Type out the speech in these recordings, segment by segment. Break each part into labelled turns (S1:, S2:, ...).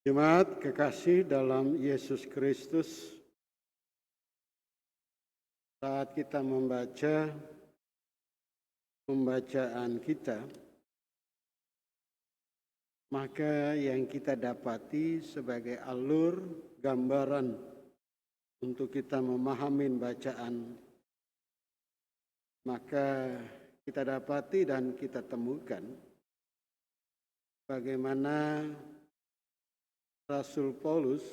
S1: Jemaat kekasih dalam Yesus Kristus, saat kita membaca pembacaan kita, maka yang kita dapati sebagai alur gambaran untuk kita memahami bacaan, maka kita dapati dan kita temukan bagaimana Rasul Paulus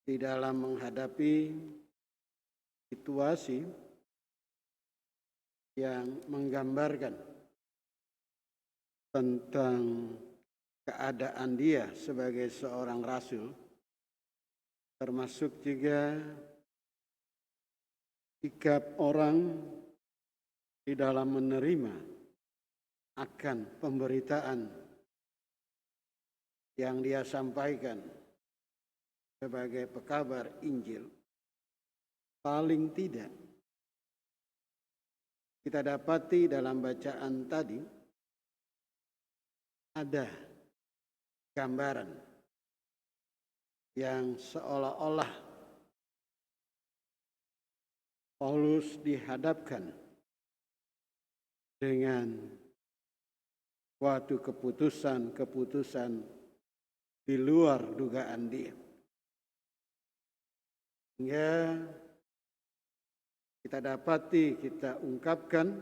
S1: di dalam menghadapi situasi yang menggambarkan tentang keadaan dia sebagai seorang rasul, termasuk juga sikap orang di dalam menerima akan pemberitaan yang dia sampaikan sebagai pekabar Injil. Paling tidak kita dapati dalam bacaan tadi ada gambaran yang seolah-olah Paulus dihadapkan dengan suatu keputusan di luar dugaan dia. Hingga kita dapati, kita ungkapkan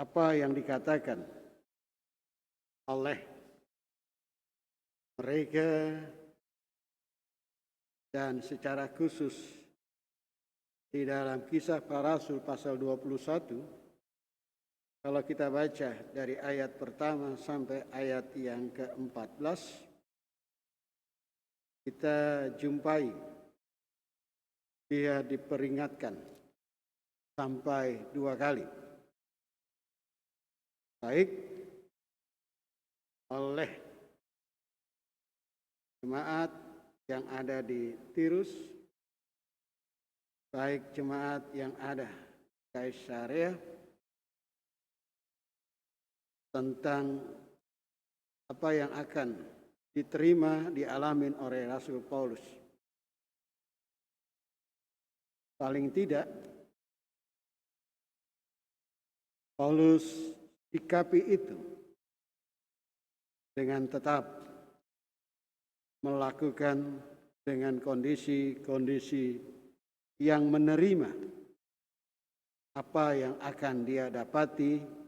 S1: apa yang dikatakan oleh mereka dan secara khusus di dalam Kisah Para Rasul pasal 21. Kalau kita baca dari ayat pertama sampai ayat yang ke-14, kita jumpai dia diperingatkan sampai 2 kali. Baik oleh jemaat yang ada di Tirus, baik jemaat yang ada di Kaisarea, tentang apa yang akan diterima, dialami oleh Rasul Paulus. Paling tidak, Paulus sikapi itu dengan tetap melakukan dengan kondisi-kondisi yang menerima apa yang akan dia dapati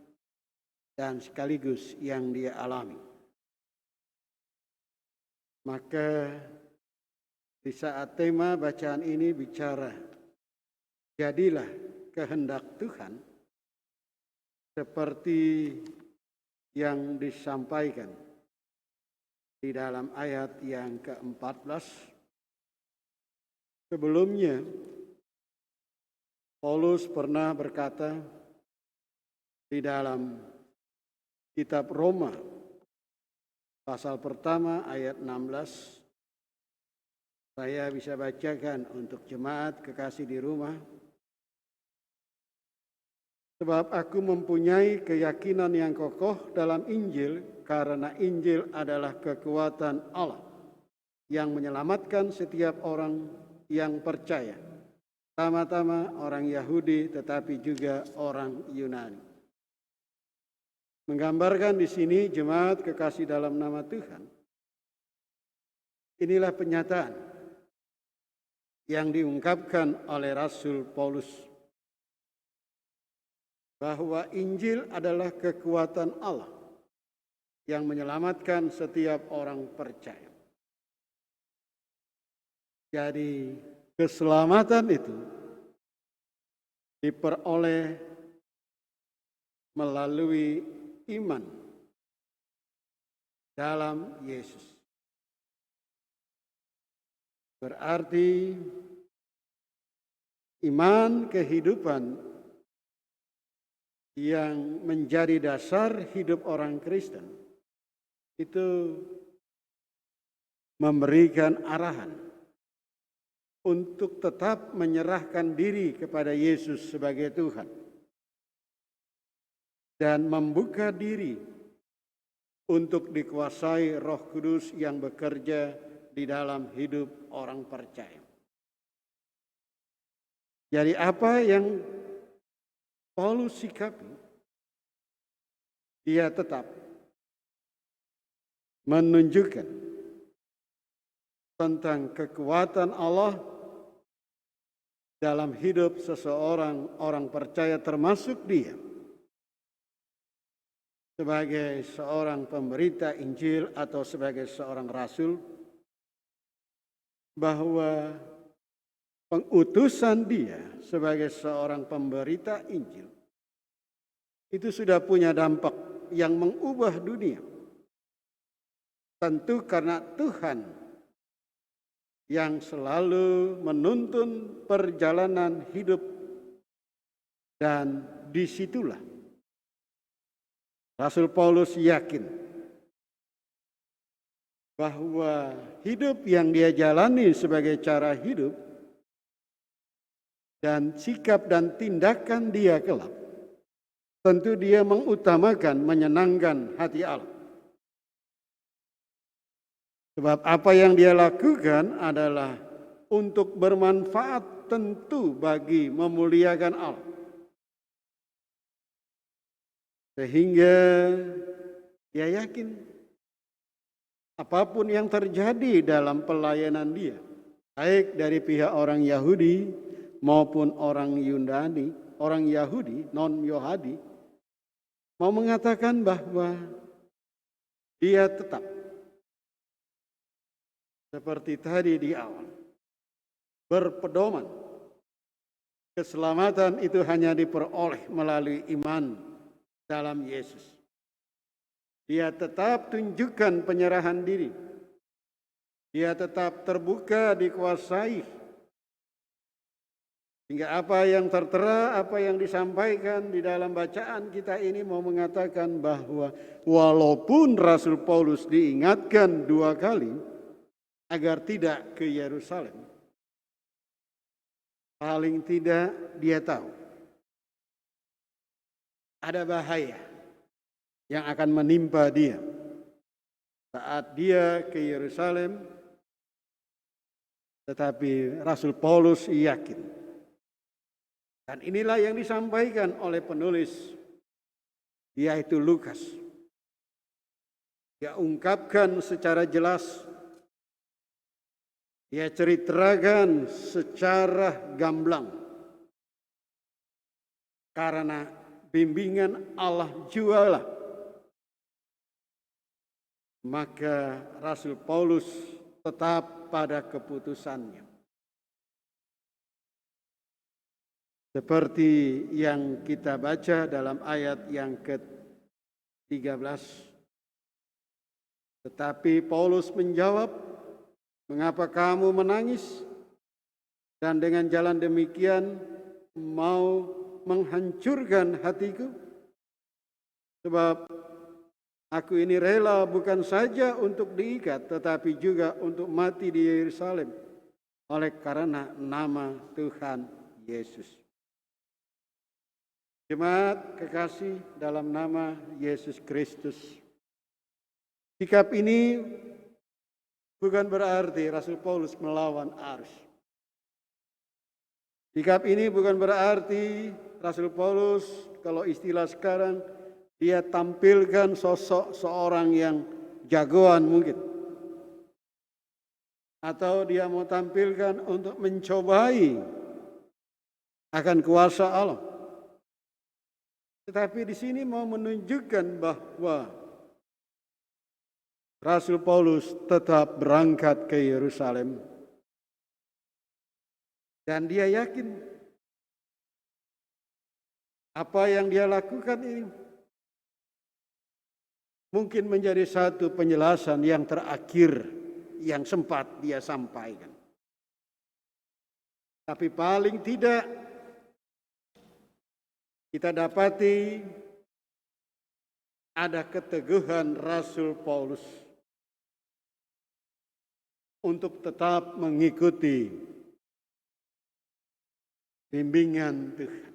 S1: dan sekaligus yang dia alami. Maka di saat tema bacaan ini bicara, jadilah kehendak Tuhan, seperti yang disampaikan di dalam ayat yang ke-14. Sebelumnya, Paulus pernah berkata di dalam Kitab Roma pasal pertama ayat 16, saya bisa bacakan untuk jemaat kekasih di rumah. Sebab aku mempunyai keyakinan yang kokoh dalam Injil, karena Injil adalah kekuatan Allah yang menyelamatkan setiap orang yang percaya, pertama-tama orang Yahudi tetapi juga orang Yunani. Menggambarkan di sini jemaat kekasih dalam nama Tuhan. Inilah penyataan yang diungkapkan oleh Rasul Paulus, bahwa Injil adalah kekuatan Allah yang menyelamatkan setiap orang percaya. Jadi keselamatan itu diperoleh melalui iman dalam Yesus. Berarti iman kehidupan yang menjadi dasar hidup orang Kristen itu memberikan arahan untuk tetap menyerahkan diri kepada Yesus sebagai Tuhan dan membuka diri untuk dikuasai Roh Kudus yang bekerja di dalam hidup orang percaya. Jadi apa yang Paulus sikapi, dia tetap menunjukkan tentang kekuatan Allah dalam hidup seseorang orang percaya, termasuk dia sebagai seorang pemberita Injil atau sebagai seorang rasul, bahwa pengutusan dia sebagai seorang pemberita Injil itu sudah punya dampak yang mengubah dunia. Tentu karena Tuhan yang selalu menuntun perjalanan hidup, dan disitulah Rasul Paulus yakin bahwa hidup yang dia jalani sebagai cara hidup dan sikap dan tindakan dia kelak, tentu dia mengutamakan menyenangkan hati Allah. Sebab apa yang dia lakukan adalah untuk bermanfaat tentu bagi memuliakan Allah. Sehingga dia yakin apapun yang terjadi dalam pelayanan dia, baik dari pihak orang Yahudi maupun orang Yunani, orang Yahudi, non-Yahudi, mau mengatakan bahwa dia tetap seperti tadi di awal, berpedoman keselamatan itu hanya diperoleh melalui iman dalam Yesus. Dia tetap tunjukkan penyerahan diri. Dia tetap terbuka, dikuasai. Hingga apa yang tertera, apa yang disampaikan di dalam bacaan kita ini mau mengatakan bahwa walaupun Rasul Paulus diingatkan 2 kali agar tidak ke Yerusalem, paling tidak dia tahu ada bahaya yang akan menimpa dia saat dia ke Yerusalem. Tetapi Rasul Paulus yakin, dan inilah yang disampaikan oleh penulis, yaitu Lukas. Dia ungkapkan secara jelas, dia ceritakan secara gamblang, karena bimbingan Allah jualah, maka Rasul Paulus tetap pada keputusannya. Seperti yang kita baca dalam ayat yang ke-13. Tetapi Paulus menjawab, "Mengapa kamu menangis? Dan dengan jalan demikian mau menghancurkan hatiku? Sebab aku ini rela bukan saja untuk diikat, tetapi juga untuk mati di Yerusalem oleh karena nama Tuhan Yesus." Jemaat kekasih dalam nama Yesus Kristus, sikap ini bukan berarti Rasul Paulus melawan arus. Sikap ini bukan berarti Rasul Paulus, kalau istilah sekarang, dia tampilkan sosok seorang yang jagoan mungkin. Atau dia mau tampilkan untuk mencobai akan kuasa Allah. Tetapi di sini mau menunjukkan bahwa Rasul Paulus tetap berangkat ke Yerusalem. Dan dia yakin apa yang dia lakukan ini mungkin menjadi satu penjelasan yang terakhir yang sempat dia sampaikan. Tapi paling tidak kita dapati ada keteguhan Rasul Paulus untuk tetap mengikuti bimbingan Tuhan.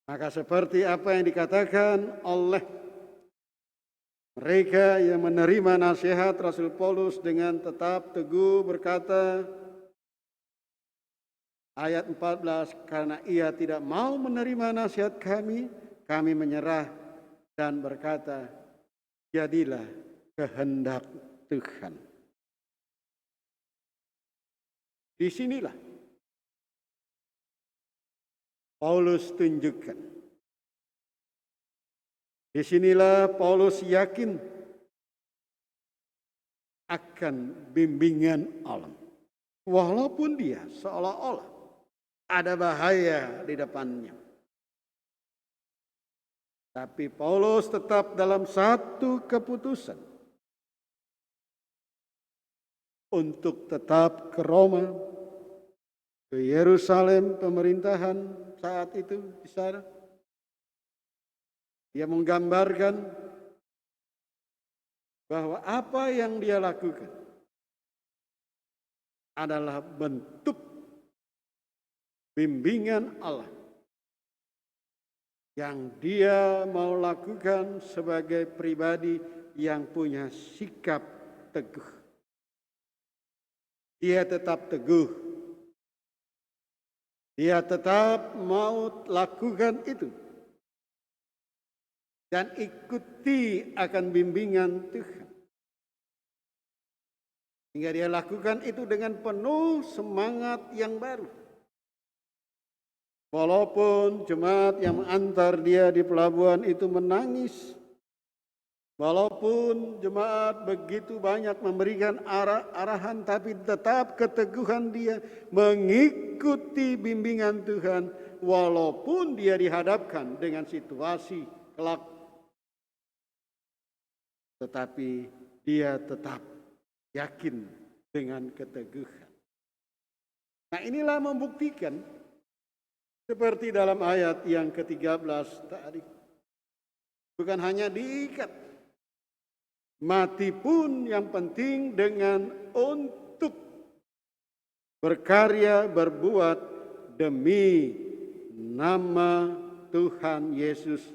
S1: Maka seperti apa yang dikatakan oleh Mereka yang menerima nasihat Rasul Paulus dengan tetap teguh berkata, ayat 14, karena ia tidak mau menerima nasihat kami, kami menyerah dan berkata, jadilah kehendak Tuhan. Disinilah Paulus tunjukkan. Disinilah Paulus yakin akan bimbingan Allah. Walaupun dia seolah-olah ada bahaya di depannya. Tapi Paulus tetap dalam satu keputusan untuk tetap ke Roma, ke Yerusalem pemerintahan saat itu di sana. Dia menggambarkan bahwa apa yang dia lakukan adalah bentuk bimbingan Allah yang dia mau lakukan sebagai pribadi yang punya sikap teguh. Dia tetap teguh. Dia tetap mau lakukan itu. Dan ikuti akan bimbingan Tuhan. Hingga dia lakukan itu dengan penuh semangat yang baru. Walaupun jemaat yang mengantar dia di pelabuhan itu menangis. Walaupun jemaat begitu banyak memberikan arahan, tapi tetap keteguhan dia mengikuti bimbingan Tuhan. Walaupun dia dihadapkan dengan situasi kelak, tetapi dia tetap yakin dengan keteguhan. Nah, inilah membuktikan seperti dalam ayat yang ke-13 tadi. Bukan hanya diikat, mati pun yang penting dengan untuk berkarya berbuat demi nama Tuhan Yesus.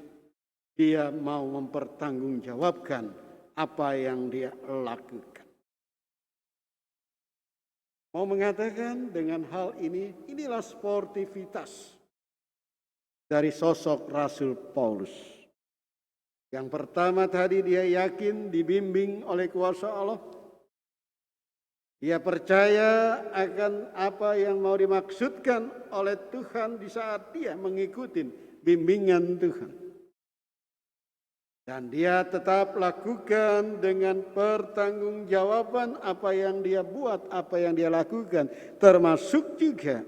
S1: Dia mau mempertanggungjawabkan apa yang dia lakukan. Mau mengatakan dengan hal ini, inilah sportivitas dari sosok Rasul Paulus. Yang pertama tadi dia yakin dibimbing oleh kuasa Allah. Dia percaya akan apa yang mau dimaksudkan oleh Tuhan di saat dia mengikuti bimbingan Tuhan. Dan dia tetap lakukan dengan pertanggungjawaban apa yang dia buat, apa yang dia lakukan. Termasuk juga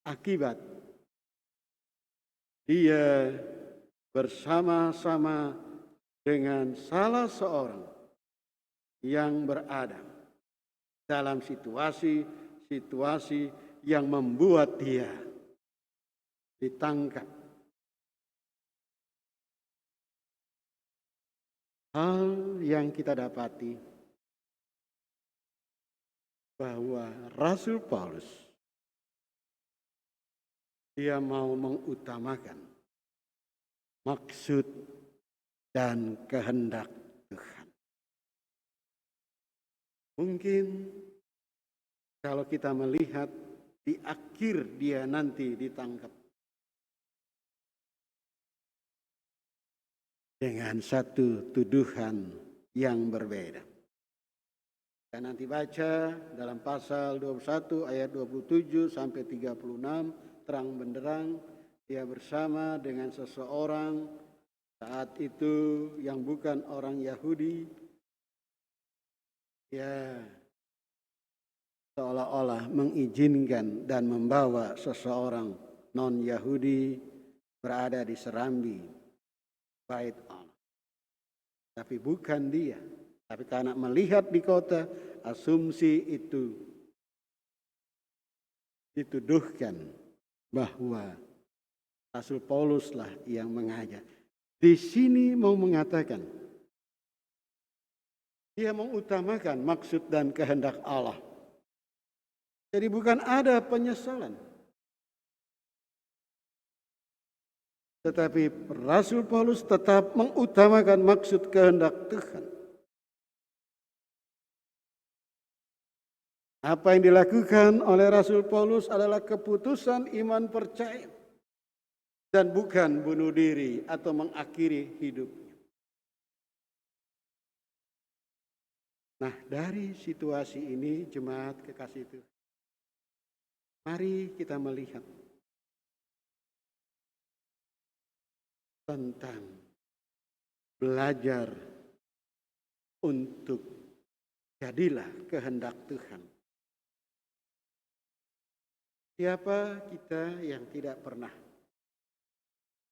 S1: akibat dia bersama-sama dengan salah seorang yang berada dalam situasi yang membuat dia ditangkap. Hal yang kita dapati bahwa Rasul Paulus dia mau mengutamakan maksud dan kehendak Tuhan. Mungkin kalau kita melihat di akhir dia nanti ditangkap dengan satu tuduhan yang berbeda. Kita nanti baca dalam pasal 21 ayat 27 sampai 36 terang benderang dia bersama dengan seseorang saat itu yang bukan orang Yahudi. Ya, seolah-olah mengizinkan dan membawa seseorang non-Yahudi berada di serambi bait Allah. Tapi bukan dia. Tapi karena melihat di kota, asumsi itu dituduhkan bahwa Rasul Pauluslah yang mengajak. Di sini mau mengatakan, dia mengutamakan maksud dan kehendak Allah. Jadi bukan ada penyesalan. Tetapi Rasul Paulus tetap mengutamakan maksud kehendak Tuhan. Apa yang dilakukan oleh Rasul Paulus adalah keputusan iman percaya dan bukan bunuh diri atau mengakhiri hidupnya. Nah, dari situasi ini jemaat kekasih Tuhan, mari kita melihat tentang belajar untuk jadilah kehendak Tuhan. Siapa kita yang tidak pernah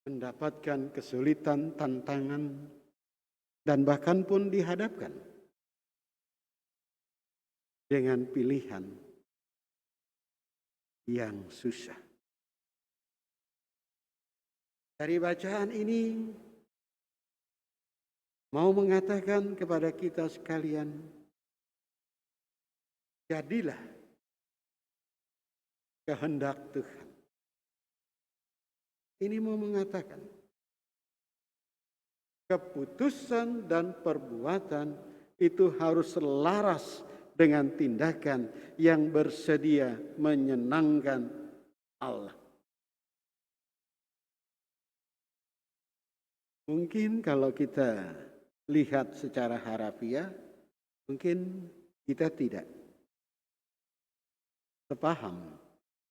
S1: mendapatkan kesulitan, tantangan, dan bahkan pun dihadapkan dengan pilihan yang susah. Dari bacaan ini mau mengatakan kepada kita sekalian, jadilah kehendak Tuhan. Ini mau mengatakan keputusan dan perbuatan itu harus selaras dengan tindakan yang bersedia menyenangkan Allah. Mungkin kalau kita lihat secara harafiah, mungkin kita tidak sepaham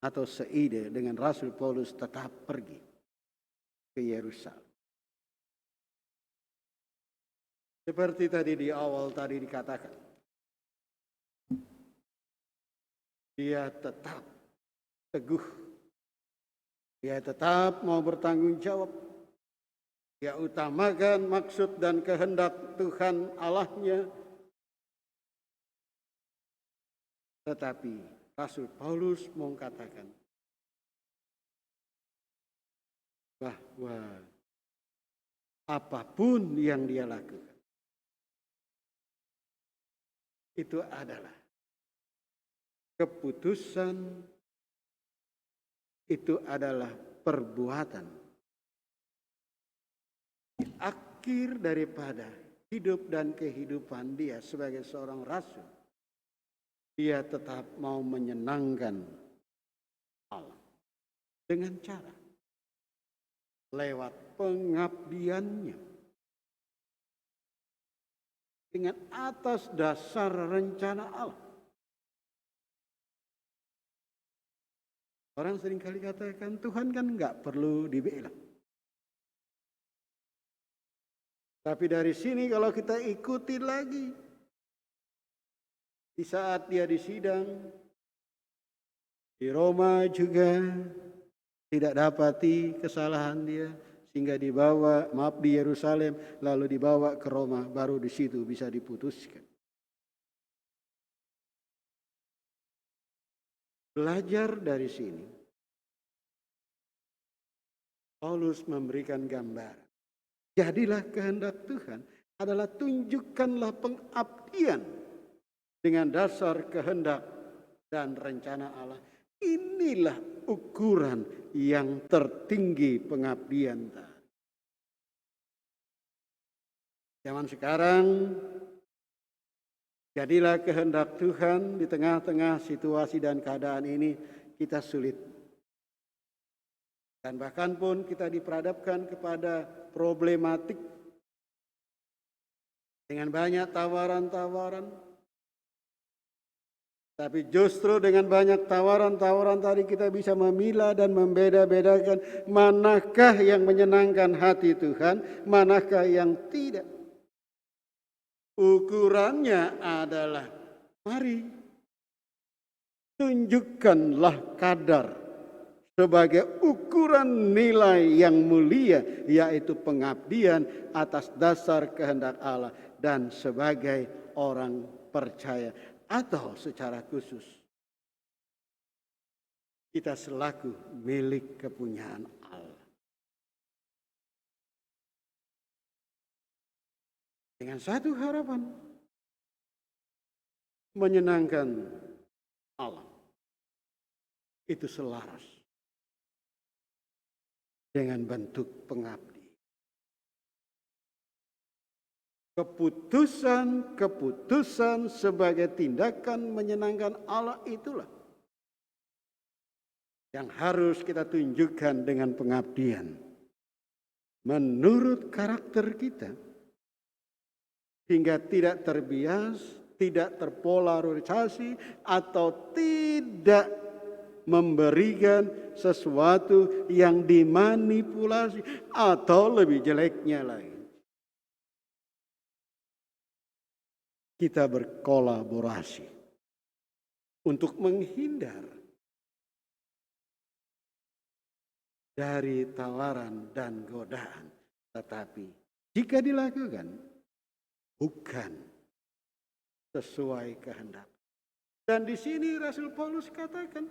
S1: atau seide dengan Rasul Paulus tetap pergi ke Yerusalem. Seperti tadi di awal tadi dikatakan, dia tetap teguh, dia tetap mau bertanggung jawab, dia utamakan maksud dan kehendak Tuhan Allahnya. Tetapi Rasul Paulus mau katakan bahwa apapun yang dia lakukan itu adalah keputusan, itu adalah perbuatan. Akhir daripada hidup dan kehidupan dia sebagai seorang rasul, dia tetap mau menyenangkan Allah dengan cara lewat pengabdiannya, dengan atas dasar rencana Allah. Orang seringkali katakan Tuhan kan nggak perlu dibela. Tapi dari sini kalau kita ikuti lagi, di saat dia disidang, di Roma juga tidak dapati kesalahan dia, sehingga dibawa, di Yerusalem, lalu dibawa ke Roma, baru di situ bisa diputuskan. Belajar dari sini, Paulus memberikan gambaran. Jadilah kehendak Tuhan adalah tunjukkanlah pengabdian dengan dasar kehendak dan rencana Allah. Inilah ukuran yang tertinggi pengabdian. Zaman sekarang, jadilah kehendak Tuhan di tengah-tengah situasi dan keadaan ini kita sulit. Dan bahkan pun kita diperhadapkan kepada problematik dengan banyak tawaran-tawaran. Tapi justru dengan banyak tawaran-tawaran tadi kita bisa memilah dan membeda-bedakan manakah yang menyenangkan hati Tuhan, manakah yang tidak. Ukurannya adalah mari tunjukkanlah kadar sebagai ukuran nilai yang mulia, yaitu pengabdian atas dasar kehendak Allah dan sebagai orang percaya, atau secara khusus kita selaku milik kepunyaan Allah. Dengan satu harapan, menyenangkan Allah. Itu selaras dengan bentuk pengabdi. Keputusan sebagai tindakan menyenangkan Allah itulah yang harus kita tunjukkan dengan pengabdian menurut karakter kita, hingga tidak terbias, tidak terpolarisasi, atau tidak memberikan sesuatu yang dimanipulasi, atau lebih jeleknya lagi, kita berkolaborasi untuk menghindar dari tawaran dan godaan. Tetapi jika dilakukan bukan sesuai kehendak. Dan di sini Rasul Paulus katakan,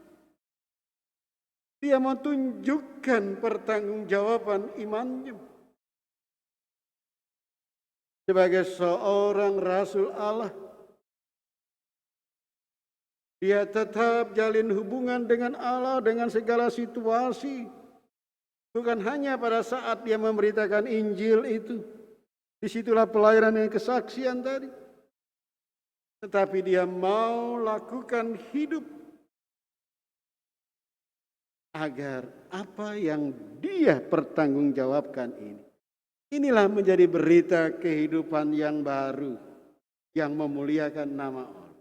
S1: dia mau tunjukkan pertanggungjawaban imannya sebagai seorang Rasul Allah. Dia tetap jalin hubungan dengan Allah dengan segala situasi. Bukan hanya pada saat dia memberitakan Injil itu. Disitulah pelayanan dan kesaksian tadi. Tetapi dia mau lakukan hidup agar apa yang dia pertanggungjawabkan ini. Inilah menjadi berita kehidupan yang baru. Yang memuliakan nama Allah.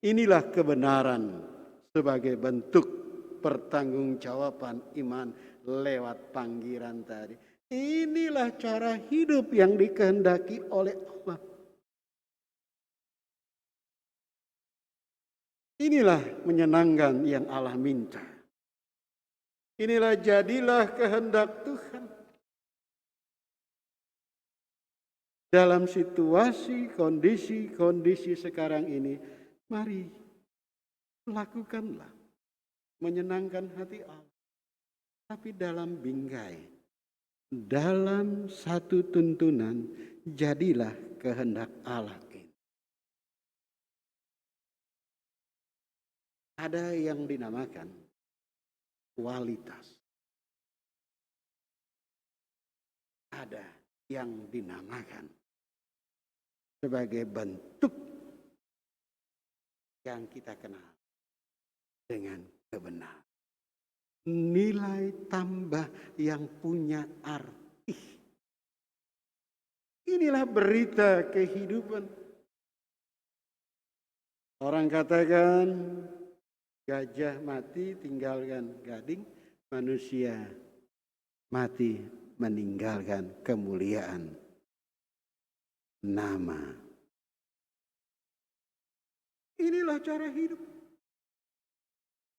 S1: Inilah kebenaran sebagai bentuk pertanggungjawaban iman lewat panggilan tadi. Inilah cara hidup yang dikehendaki oleh Allah. Inilah menyenangkan yang Allah minta. Inilah jadilah kehendak Tuhan. Dalam situasi, kondisi sekarang ini, mari lakukanlah menyenangkan hati Allah. Tapi dalam bingkai, dalam satu tuntunan, jadilah kehendak Allah ini. Ada yang dinamakan kualitas. Ada yang dinamakan sebagai bentuk yang kita kenal dengan kebenaran. Nilai tambah yang punya arti. Inilah berita kehidupan. Orang katakan gajah mati tinggalkan gading, manusia mati meninggalkan kemuliaan nama. Inilah cara hidup.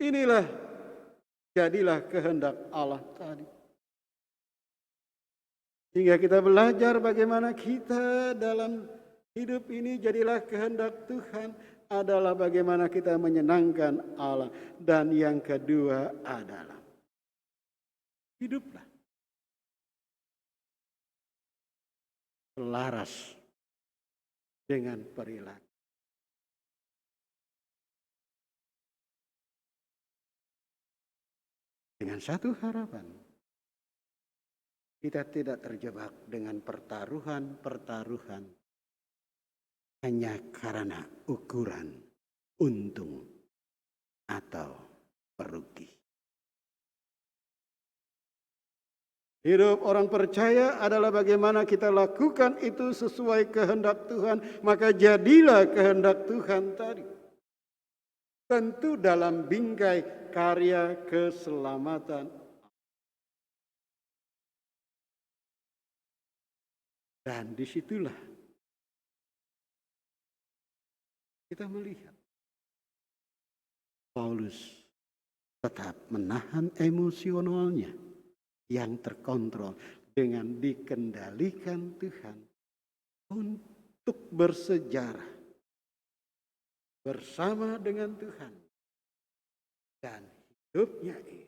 S1: Inilah jadilah kehendak Allah tadi. Sehingga kita belajar bagaimana kita dalam hidup ini jadilah kehendak Tuhan adalah bagaimana kita menyenangkan Allah. Dan yang kedua adalah hiduplah selaras dengan perilaku. Dengan satu harapan, kita tidak terjebak dengan pertaruhan hanya karena ukuran untung atau merugi. Hidup orang percaya adalah bagaimana kita lakukan itu sesuai kehendak Tuhan, maka jadilah kehendak Tuhan tadi. Tentu dalam bingkai karya keselamatan. Dan disitulah kita melihat Paulus tetap menahan emosionalnya yang terkontrol dengan dikendalikan Tuhan untuk bersejarah bersama dengan Tuhan. Dan hidupnya ini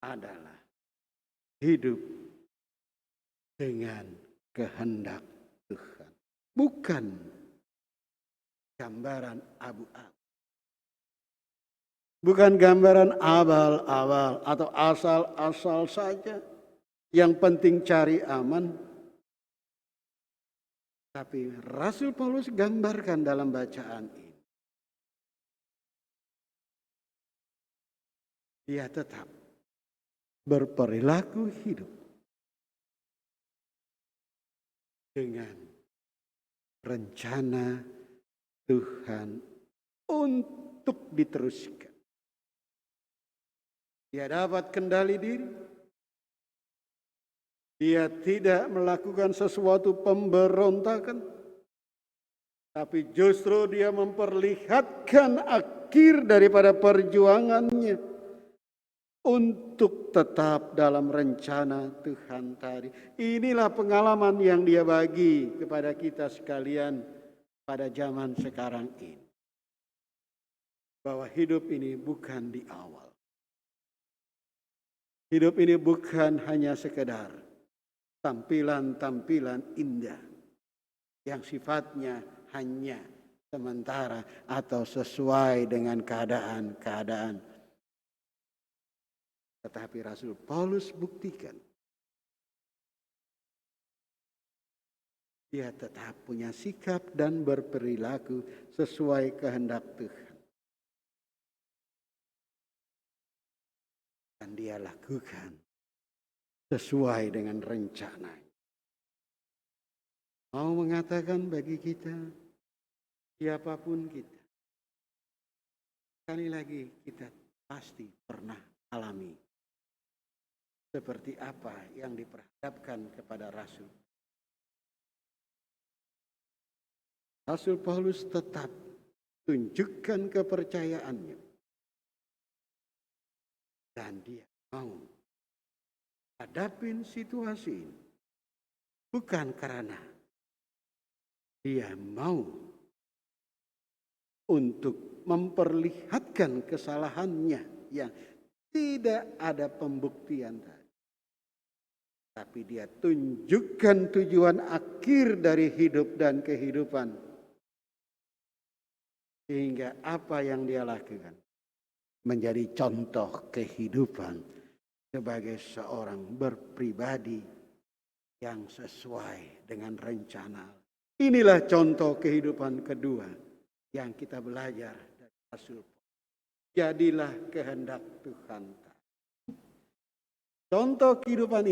S1: adalah hidup dengan kehendak Tuhan. Bukan gambaran abu-abu. Bukan gambaran abal-abal atau asal-asal saja. Yang penting cari aman. Tapi Rasul Paulus gambarkan dalam bacaan ini. Dia tetap berperilaku hidup dengan rencana Tuhan untuk diteruskan. Dia dapat kendali diri. Dia tidak melakukan sesuatu pemberontakan. Tapi justru dia memperlihatkan akhir daripada perjuangannya untuk tetap dalam rencana Tuhan tadi. Inilah pengalaman yang dia bagi kepada kita sekalian pada zaman sekarang ini. Bahwa hidup ini bukan di awal. Hidup ini bukan hanya sekedar tampilan-tampilan indah yang sifatnya hanya sementara atau sesuai dengan keadaan-keadaan. Tetapi Rasul Paulus buktikan dia tetap punya sikap dan berperilaku sesuai kehendak Tuhan. Dan dia lakukan sesuai dengan rencana. Mau mengatakan bagi kita, siapapun kita, sekali lagi kita pasti pernah alami seperti apa yang diperhadapkan kepada Rasul. Rasul Paulus tetap tunjukkan kepercayaannya. Dan dia mau hadapin situasi ini. Bukan karena dia mau untuk memperlihatkan kesalahannya yang tidak ada pembuktian tadi. Tapi dia tunjukkan tujuan akhir dari hidup dan kehidupan. Sehingga apa yang dia lakukan menjadi contoh kehidupan sebagai seorang berpribadi yang sesuai dengan rencana. Inilah contoh kehidupan kedua yang kita belajar dari Rasul. Jadilah kehendak Tuhan. Contoh kehidupan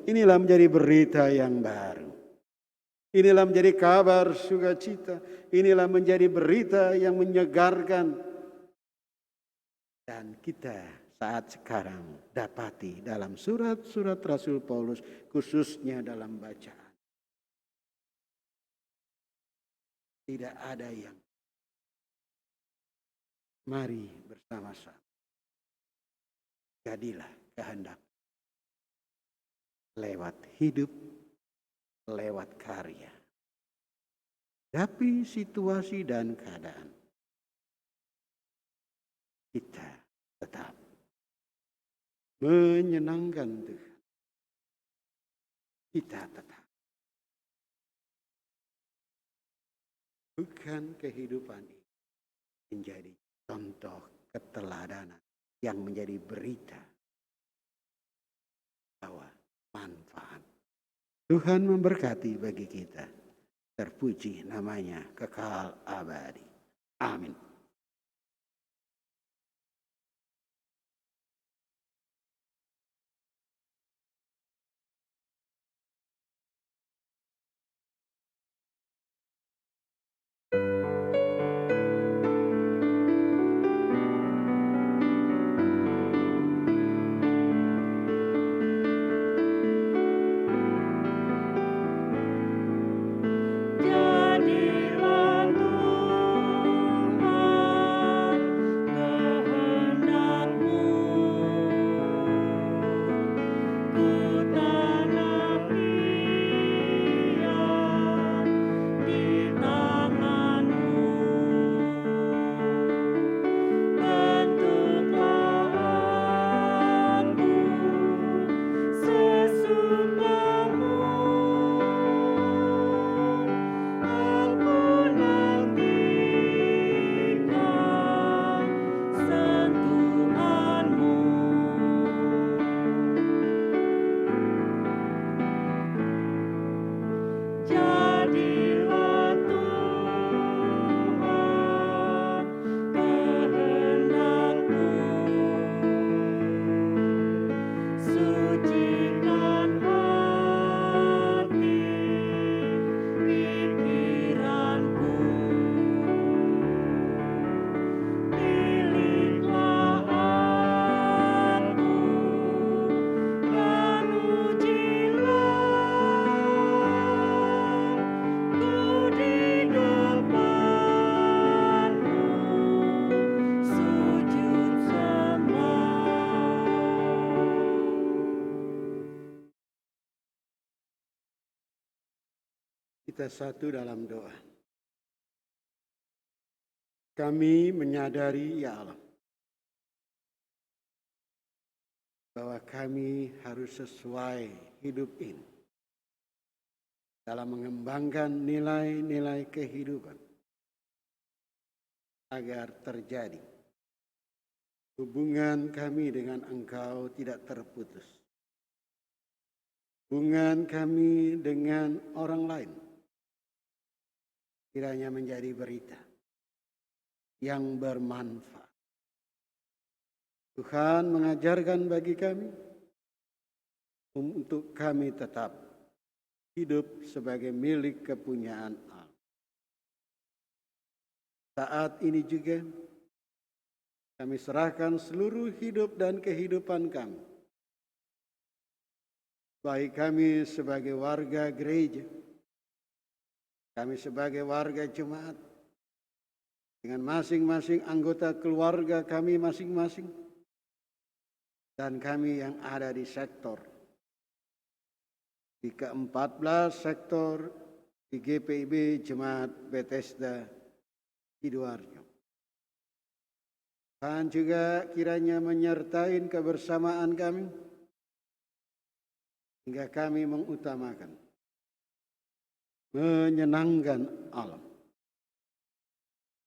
S1: inilah menjadi berita yang baru. Inilah menjadi kabar sukacita. Inilah menjadi berita yang menyegarkan. Dan kita saat sekarang dapati dalam surat-surat Rasul Paulus, khususnya dalam bacaan. Tidak ada yang mari bersama-sama. Jadilah kehendak. Lewat hidup, lewat karya. Tapi situasi dan keadaan. Kita tetap menyenangkan Tuhan. Kita tetap. Bukan kehidupan ini menjadi contoh keteladanan yang menjadi berita bahwa manfaat. Tuhan memberkati bagi kita. Terpuji namanya kekal abadi. Amin.
S2: Jadilah Tuhan
S1: Kita satu dalam doa. Kami menyadari, ya Allah, bahwa kami harus sesuai hidup ini dalam mengembangkan nilai-nilai kehidupan agar terjadi hubungan kami dengan Engkau tidak terputus. Hubungan kami dengan orang lain kiranya menjadi berita yang bermanfaat. Tuhan mengajarkan bagi kami untuk kami tetap hidup sebagai milik kepunyaan Allah. Saat ini juga kami serahkan seluruh hidup dan kehidupan kami, baik kami sebagai warga gereja, kami sebagai warga jemaat, dengan masing-masing anggota keluarga kami masing-masing, dan kami yang ada di sektor, di ke-14 sektor, di GPIB Jemaat Bethesda Sidoarjo. Dan juga kiranya menyertai kebersamaan kami, hingga kami mengutamakan menyenangkan Allah.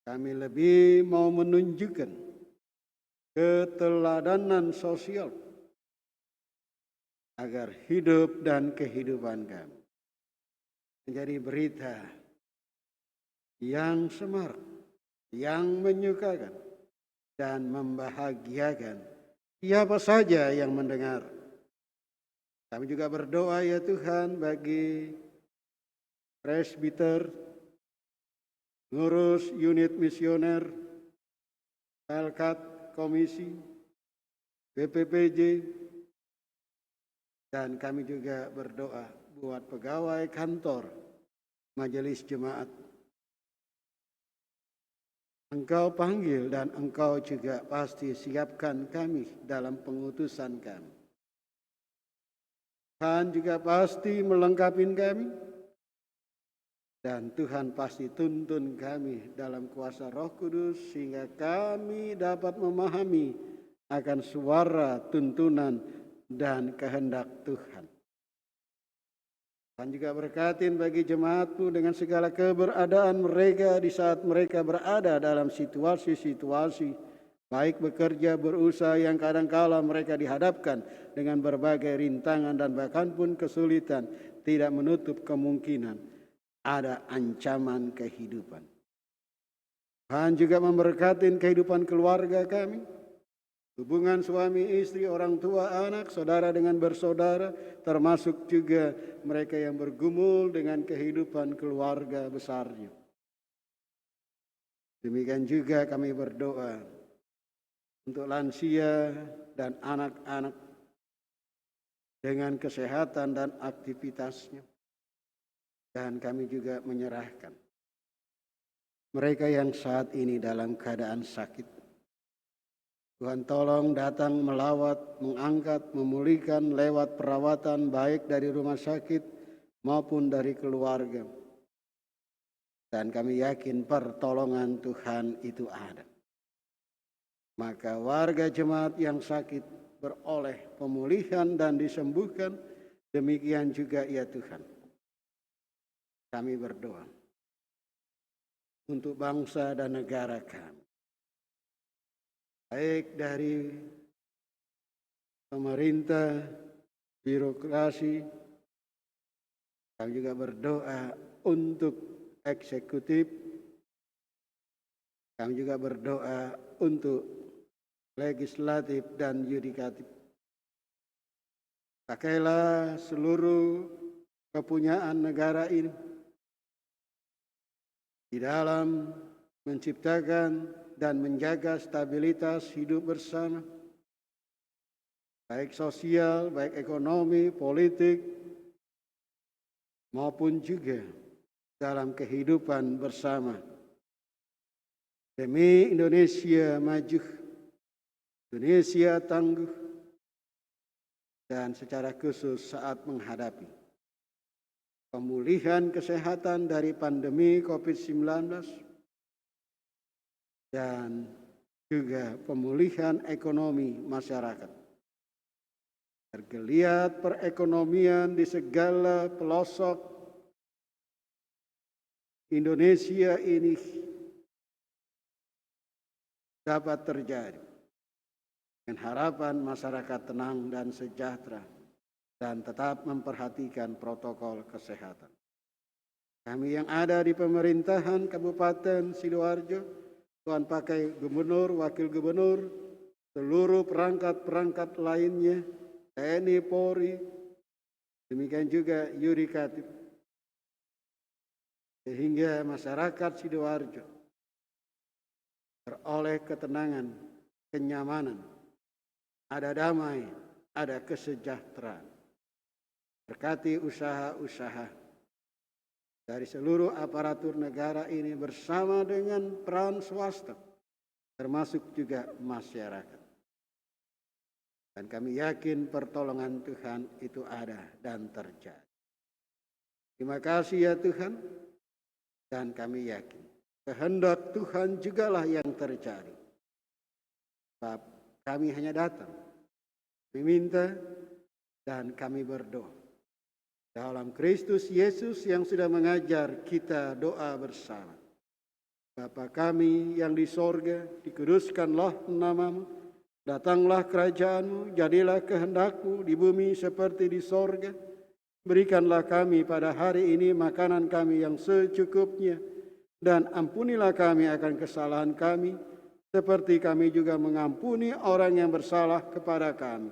S1: Kami lebih mau menunjukkan keteladanan sosial agar hidup dan kehidupan kami menjadi berita yang semarak, yang menyukakan dan membahagiakan siapa saja yang mendengar. Kami juga berdoa, ya Tuhan, bagi presbiter, ngurus unit misioner, Pelkat, komisi, BPPJ, dan kami juga berdoa buat pegawai kantor majelis jemaat. Engkau panggil dan Engkau juga pasti siapkan kami dalam pengutusan kami. Tuhan juga pasti melengkapi kami, dan Tuhan pasti tuntun kami dalam kuasa Roh Kudus sehingga kami dapat memahami akan suara tuntunan dan kehendak Tuhan. Tuhan juga berkatin bagi jemaat-Mu dengan segala keberadaan mereka di saat mereka berada dalam situasi-situasi, baik bekerja, berusaha yang kadangkala mereka dihadapkan dengan berbagai rintangan dan bahkan pun kesulitan, tidak menutup kemungkinan ada ancaman kehidupan. Tuhan juga memberkati kehidupan keluarga kami, hubungan suami istri, orang tua, anak, saudara dengan bersaudara, termasuk juga mereka yang bergumul dengan kehidupan keluarga besarnya. Demikian juga kami berdoa untuk lansia dan anak-anak dengan kesehatan dan aktivitasnya. Dan kami juga menyerahkan mereka yang saat ini dalam keadaan sakit. Tuhan tolong datang melawat, mengangkat, memulihkan lewat perawatan baik dari rumah sakit maupun dari keluarga. Dan kami yakin pertolongan Tuhan itu ada. Maka warga jemaat yang sakit beroleh pemulihan dan disembuhkan, demikian juga ya Tuhan. Kami berdoa untuk bangsa dan negara kami, baik dari pemerintah, birokrasi. Kami juga berdoa untuk eksekutif. Kami juga berdoa untuk legislatif dan yudikatif. Pakailah seluruh kepunyaan negara ini di dalam menciptakan dan menjaga stabilitas hidup bersama, baik sosial, baik ekonomi, politik, maupun juga dalam kehidupan bersama. Demi Indonesia maju, Indonesia tangguh, dan secara khusus saat menghadapi pemulihan kesehatan dari pandemi COVID-19, dan juga pemulihan ekonomi masyarakat. Bergeliat perekonomian di segala pelosok Indonesia ini dapat terjadi dengan harapan masyarakat tenang dan sejahtera dan tetap memperhatikan protokol kesehatan. Kami yang ada di pemerintahan Kabupaten Sidoarjo, Tuhan pakai gubernur, wakil gubernur, seluruh perangkat-perangkat lainnya, TNI, Polri, demikian juga yudikatif, sehingga masyarakat Sidoarjo beroleh ketenangan, kenyamanan, ada damai, ada kesejahteraan. Berkati usaha-usaha dari seluruh aparatur negara ini bersama dengan peran swasta, termasuk juga masyarakat. Dan kami yakin pertolongan Tuhan itu ada dan terjadi. Terima kasih ya Tuhan, dan kami yakin kehendak Tuhan jugalah yang terjadi. Sebab kami hanya datang, meminta, dan kami berdoa. Dalam Kristus Yesus yang sudah mengajar kita doa bersama. Bapa kami yang di sorga, dikuduskanlah namamu. Datanglah kerajaanmu, jadilah kehendakmu di bumi seperti di sorga. Berikanlah kami pada hari ini makanan kami yang secukupnya. Dan ampunilah kami akan kesalahan kami, seperti kami juga mengampuni orang yang bersalah kepada kami.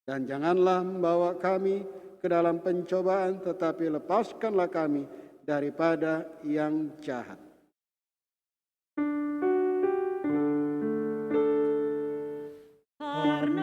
S1: Dan janganlah membawa kami ke dalam pencobaan, tetapi lepaskanlah kami daripada yang jahat.
S2: Karena